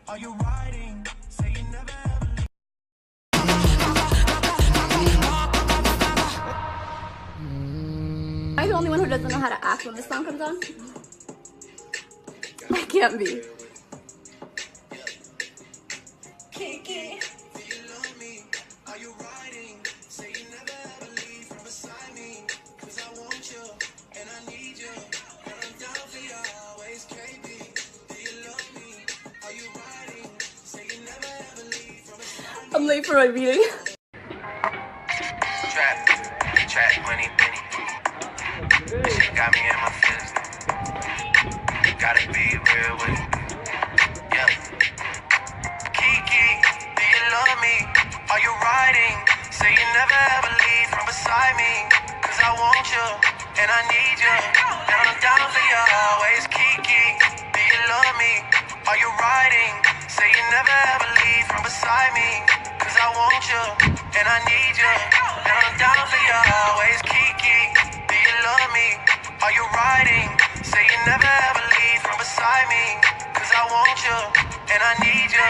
Are you riding? Say you never ever leave. Am I the only one who doesn't know how to act when this song comes on? I can't be. Kiki. Do you love me? Are you riding? Say you never ever leave from beside me. 'Cause I want you and I need you. And I'm down for you always, KB. Do you love me? Are you riding? Say you never ever leave from beside me. I'm late for my meeting. Trap money, Benny. She got me in my feelings. Gotta be real with it. Yeah. Kiki, do you love me? Are you riding? Say you never ever leave from beside me. 'Cause I want you and I need you. And I'm down for you always. Kiki, do you love me? Are you riding? Say you never ever leave from beside me. 'Cause I want you and I need you. And I'm down for you always. Kiki, do you love me? Are you riding? Say you never ever leave from beside me. 'Cause I want you and I need you.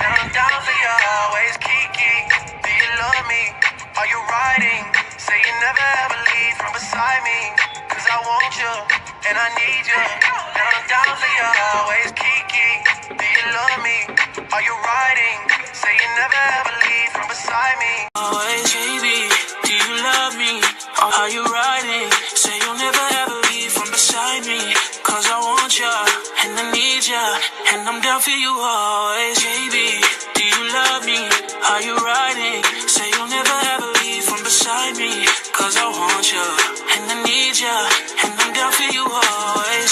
And I'm down for you always. Kiki, do you love me? Are you riding? Say you never ever leave from beside me. 'Cause I want you and I need you. And I'm down for you always. Kiki, do you love me? Are you riding? Say you never ever leave from beside me. Always, baby, do you love me? Are you riding? Say you'll never ever leave from beside me. 'Cause I want ya, and I need ya, and I'm down for you always, baby. Do you love me? Are you riding? Say you'll never ever leave from beside me. 'Cause I want ya, and I need ya, and I'm down for you always.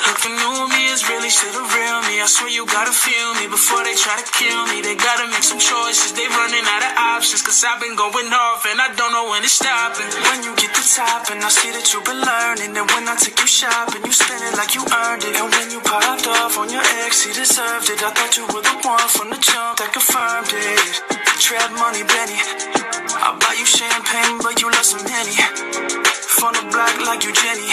Look, the new me is really still the real me. I swear you gotta feel me before they try to kill me. They gotta make some choices, they running out of options. 'Cause I've been going off and I don't know when it's stopping. When you get the top and I see that you've been learning. And when I take you shopping, you spend it like you earned it. And when you popped off on your ex, he deserved it. I thought you were the one from the jump that confirmed it. Trap money, Benny. I buy you champagne, but you love some Henny. From the block like you Jenny.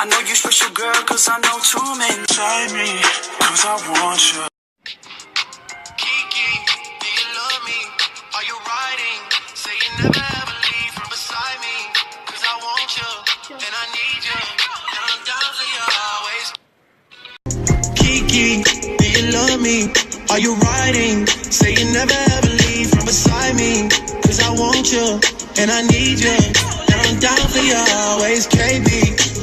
I know you special, girl, 'cause I know too many. Try me, 'cause I want you. Kiki, do you love me? Are you riding? Say you never ever leave from beside me. 'Cause I want you and I need you. And I'm down for you always. Kiki, do you love me? Are you riding? Say you never ever leave from beside me. 'Cause I want you and I need you. And I'm down for you always. KB,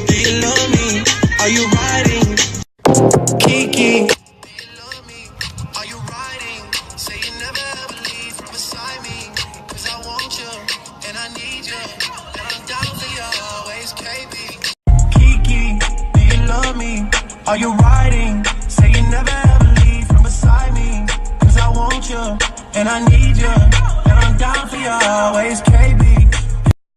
do you love me? Are you riding? Kiki, do you love me? Are you riding? Say you never ever leave from beside me. 'Cause I want you and I need you. And I'm down for you always. KB. Kiki, do you love me? Are you riding? Say you never ever leave from beside me. 'Cause I want you and I need you. And I'm down for you always. KB.